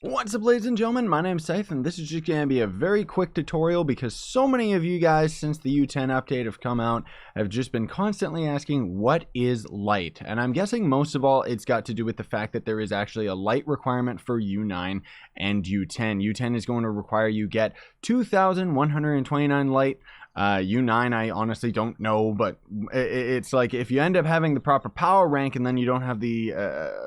What's up, ladies and gentlemen, my name's Scythe, and this is just going to be a very quick tutorial because so many of you guys since the U10 update have come out have just been constantly asking what is light, and I'm guessing most of all it's got to do with the fact that there is actually a light requirement for U9 and U10. U10 is going to require you get 2,129 light. U9 I honestly don't know, but it's like if you end up having the proper power rank and then you don't have the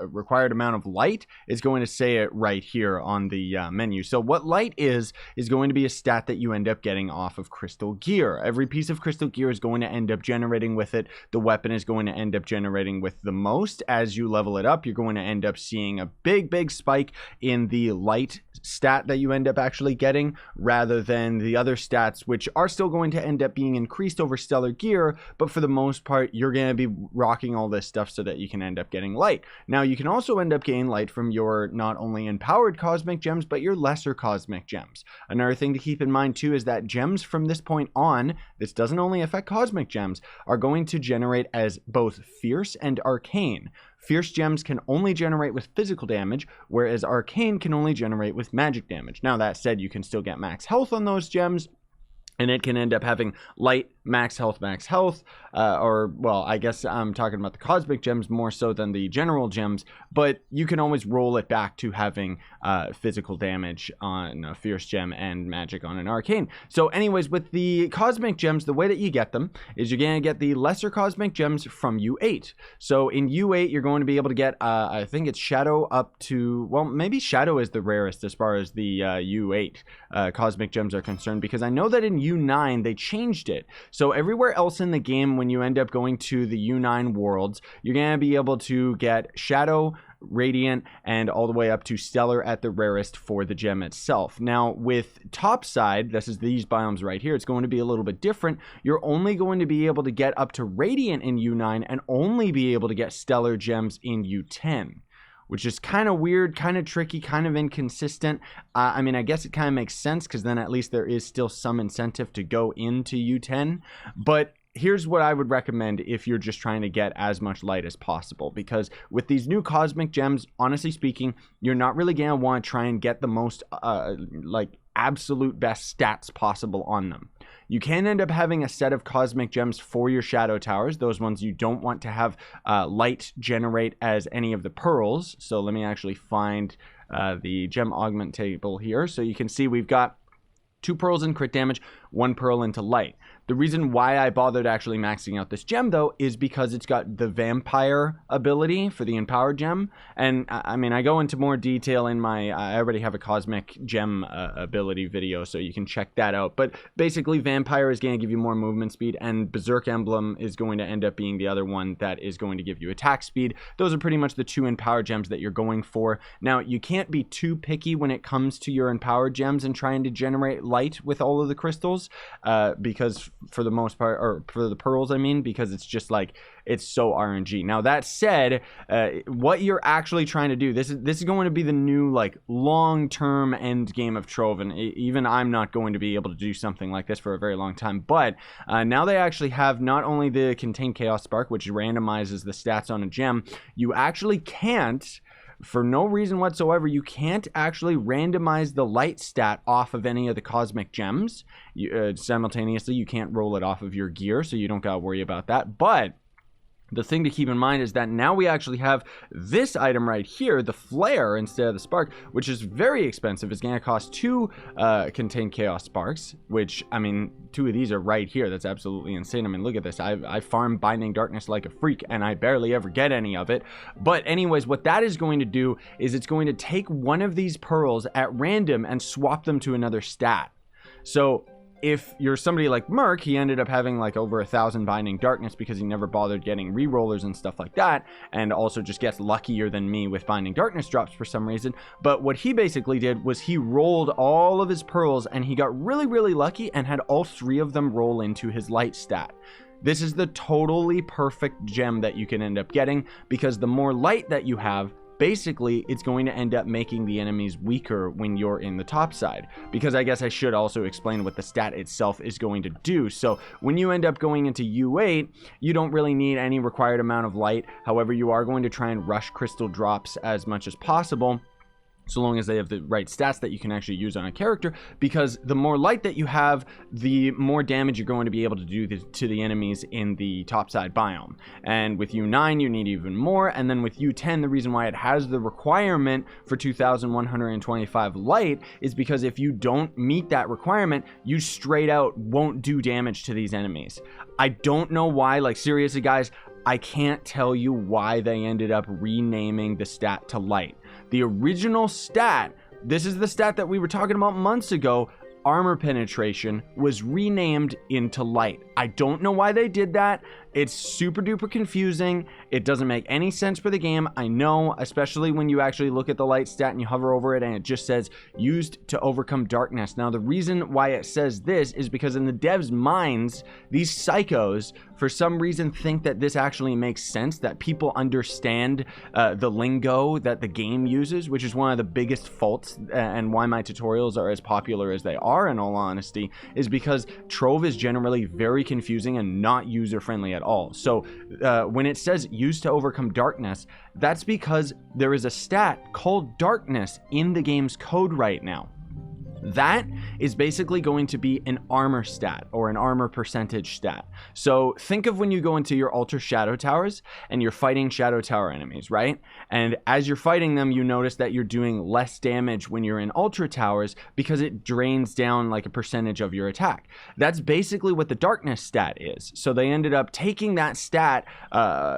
required amount of light, it's going to say it right here on the menu. So what light is going to be a stat that you end up getting off of crystal gear. Every piece of crystal gear is going to end up generating with it. The weapon is going to end up generating with the most. As you level it up, you're going to end up seeing a big spike in the light stat that you end up actually getting, rather than the other stats, which are still going to end up being increased over stellar gear, but for the most part you're going to be rocking all this stuff so that you can end up getting light. Now you can also end up getting light from your not only empowered cosmic gems but your lesser cosmic gems. Another thing to keep in mind too is that gems from this point on, this doesn't only affect cosmic gems, are going to generate as both fierce and arcane. Fierce gems can only generate with physical damage, whereas arcane can only generate with magic damage. Now that said, you can still get max health on those gems, and it can end up having light, max health, or, well, I guess I'm talking about the cosmic gems more so than the general gems, but you can always roll it back to having physical damage on a fierce gem and magic on an arcane. So anyways, with the cosmic gems, the way that you get them is you're going to get the lesser cosmic gems from U8. So in U8, you're going to be able to get, I think it's Shadow up to, well, maybe Shadow is the rarest as far as the U8 cosmic gems are concerned, because I know that in U9 they changed it. So everywhere else in the game, when you end up going to the U9 worlds, you're going to be able to get Shadow, Radiant, and all the way up to Stellar at the rarest for the gem itself. Now with Topside, this is these biomes right here, it's going to be a little bit different. You're only going to be able to get up to Radiant in U9 and only be able to get Stellar gems in U10. Which is kind of weird, kind of tricky, kind of inconsistent. I mean, I guess it kind of makes sense because then at least there is still some incentive to go into U10. But here's what I would recommend if you're just trying to get as much light as possible. Because with these new cosmic gems, honestly speaking, you're not really going to want to try and get the most, like, absolute best stats possible on them. You can end up having a set of cosmic gems for your shadow towers, those ones you don't want to have light generate as any of the pearls. So let me actually find the gem augment table here. So you can see we've got 2 pearls in crit damage, 1 pearl into light. The reason why I bothered actually maxing out this gem though is because it's got the vampire ability for the empowered gem, and I mean I go into more detail in my I already have a cosmic gem ability video, so you can check that out. But basically vampire is going to give you more movement speed, and berserk emblem is going to end up being the other one that is going to give you attack speed. Those are pretty much the 2 empowered gems that you're going for. Now you can't be too picky when it comes to your empowered gems and trying to generate light with all of the crystals, because for the most part, or for the pearls I mean, because it's just like it's so RNG. Now that said, what you're actually trying to do, this is going to be the new like long-term end game of Trove, and even I'm not going to be able to do something like this for a very long time. But now they actually have not only the Contain Chaos Spark, which randomizes the stats on a gem, you actually can't, for no reason whatsoever, you can't actually randomize the light stat off of any of the cosmic gems. Simultaneously, you can't roll it off of your gear, so you don't gotta worry about that. But the thing to keep in mind is that now we actually have this item right here, the flare instead of the spark, which is very expensive. It's going to cost 2 Contain Chaos Sparks, which, I mean, 2 of these are right here. That's absolutely insane. I mean, look at this. I farm Binding Darkness like a freak, and I barely ever get any of it. But anyways, what that is going to do is it's going to take one of these pearls at random and swap them to another stat. So if you're somebody like Merc, he ended up having like over 1,000 Binding Darkness because he never bothered getting rerollers and stuff like that, and also just gets luckier than me with Binding Darkness drops for some reason. But what he basically did was he rolled all of his pearls, and he got really lucky and had all 3 of them roll into his light stat. This is the totally perfect gem that you can end up getting, because the more light that you have, basically it's going to end up making the enemies weaker when you're in the top side, because I guess I should also explain what the stat itself is going to do. So when you end up going into U8, you don't really need any required amount of light. However, you are going to try and rush crystal drops as much as possible. so long as they have the right stats that you can actually use on a character, because the more light that you have, the more damage you're going to be able to do to the enemies in the topside biome. And with U9 you need even more, and then with U10 the reason why it has the requirement for 2125 light is because if you don't meet that requirement, you straight out won't do damage to these enemies. I don't know why, like seriously guys, I can't tell you why they ended up renaming the stat to light. The original stat, this is the stat that we were talking about months ago, armor penetration, was renamed into light. I don't know why they did that. It's super duper confusing. It doesn't make any sense for the game. I know, especially when you actually look at the light stat and you hover over it and it just says used to overcome darkness. Now, the reason why it says this is because in the devs' minds, these psychos, for some reason, think that this actually makes sense, that people understand the lingo that the game uses, which is one of the biggest faults and why my tutorials are as popular as they are, in all honesty, is because Trove is generally very confusing and not user-friendly at all. So when it says used to overcome darkness, that's because there is a stat called darkness in the game's code right now. That is basically going to be an armor stat or an armor percentage stat. So think of when you go into your Ultra Shadow Towers and you're fighting Shadow Tower enemies, right? And as you're fighting them, you notice that you're doing less damage when you're in Ultra Towers because it drains down like a percentage of your attack. That's basically what the darkness stat is. So they ended up taking that stat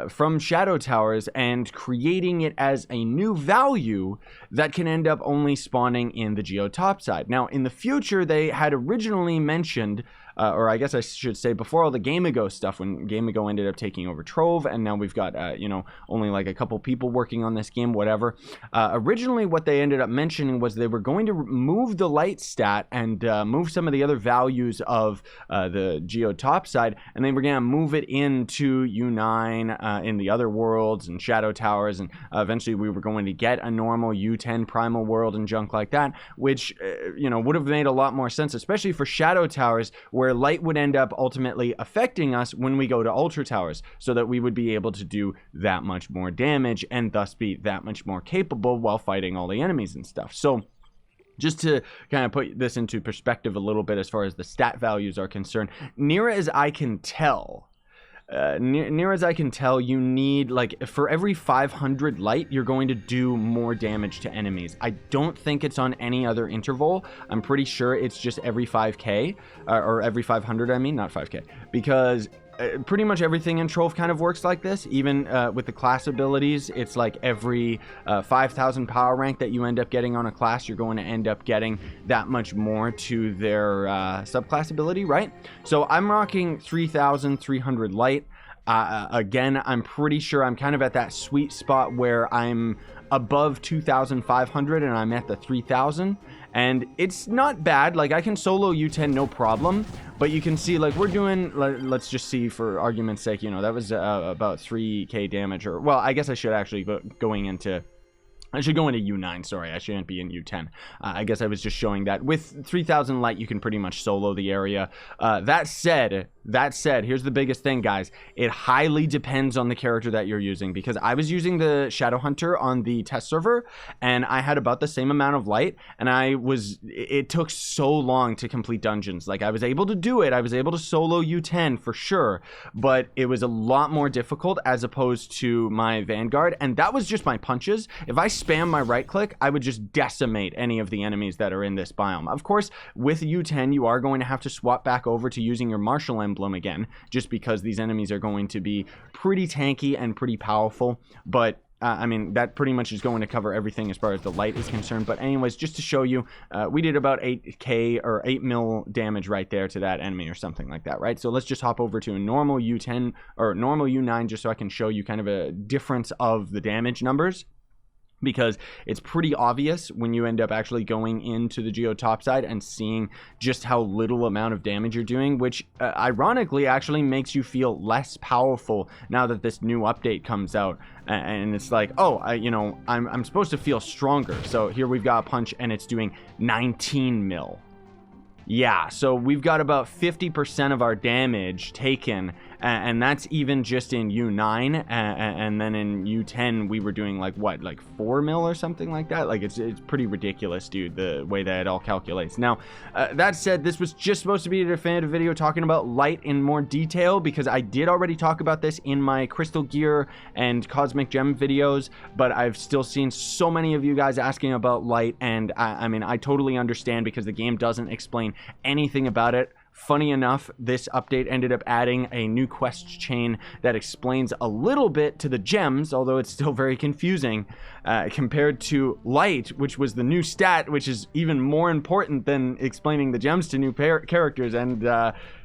from Shadow Towers and creating it as a new value that can end up only spawning in the Geode Topside. Now, in the future, they had originally mentioned, or I guess I should say before all the Game Ago stuff, when Game Ago ended up taking over Trove, and now we've got, you know, only like a couple people working on this game, whatever. Originally, what they ended up mentioning was they were going to move the light stat and move some of the other values of the Geode Topside, and they were going to move it into U9 in the other worlds and Shadow Towers, and eventually we were going to get a normal U10 primal world and junk like that, which, you know, would have made a lot more sense, especially for Shadow Towers, where light would end up ultimately affecting us when we go to Ultra Towers, so that we would be able to do that much more damage and thus be that much more capable while fighting all the enemies and stuff. So just to kind of put this into perspective a little bit as far as the stat values are concerned, near as I can tell, you need, like, for every 500 light, you're going to do more damage to enemies. I don't think it's on any other interval. I'm pretty sure it's just every 5k, or every 500, I mean, not 5k, because pretty much everything in Trove kind of works like this. Even with the class abilities, it's like every 5,000 power rank that you end up getting on a class, you're going to end up getting that much more to their subclass ability, right? So I'm rocking 3,300 light. Again, I'm pretty sure I'm kind of at that sweet spot where I'm above 2,500 and I'm at the 3,000, and it's not bad. Like, I can solo U10 no problem, but you can see, like, we're doing, let's just see for argument's sake, you know, that was about 3k damage, or, well, I guess I should actually I should go into U9, sorry, I shouldn't be in U10. I guess I was just showing that with 3,000 light, you can pretty much solo the area. That said, here's the biggest thing, guys. It highly depends on the character that you're using, because I was using the Shadow Hunter on the test server, and I had about the same amount of light, and it took so long to complete dungeons. Like, I was able to do it, I was able to solo U10 for sure, but it was a lot more difficult as opposed to my Vanguard, and that was just my punches. If I spam my right click, I would just decimate any of the enemies that are in this biome. Of course, with U10, you are going to have to swap back over to using your martial emblem again, just because these enemies are going to be pretty tanky and pretty powerful. But I mean, that pretty much is going to cover everything as far as the light is concerned. But anyways, just to show you, we did about 8k or 8 mil damage right there to that enemy or something like that, right? So let's just hop over to a normal U10 or normal U9 just so I can show you kind of a difference of the damage numbers, because it's pretty obvious when you end up actually going into the Geode Topside and seeing just how little amount of damage you're doing, which ironically actually makes you feel less powerful now that this new update comes out. And it's like, oh, you know, I'm supposed to feel stronger. So here we've got a punch and it's doing 19 mil. Yeah, so we've got about 50% of our damage taken and that's even just in U9, and then in U10 we were doing like what, like 4 mil or something like that. Like it's pretty ridiculous, dude, the way that it all calculates. Now that said, this was just supposed to be a definitive video talking about light in more detail, because I did already talk about this in my crystal gear and cosmic gem videos, but I've still seen so many of you guys asking about light, and I mean, I totally understand, because the game doesn't explain anything about it. Funny enough, this update ended up adding a new quest chain that explains a little bit to the gems, although it's still very confusing, compared to light, which was the new stat, which is even more important than explaining the gems to new characters. And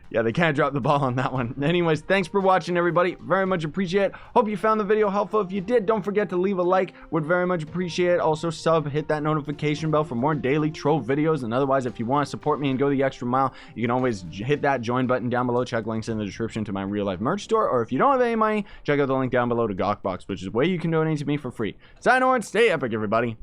yeah, they can't drop the ball on that one. Anyways, thanks for watching, everybody. Very much appreciate it. Hope you found the video helpful. If you did, don't forget to leave a like. Would very much appreciate it. Also, hit that notification bell for more daily Trove videos. And otherwise, if you want to support me and go the extra mile, you can always hit that join button down below. Check links in the description to my real life merch store. Or if you don't have any money, check out the link down below to Gawkbox, which is a way you can donate to me for free. Sign on, stay epic, everybody.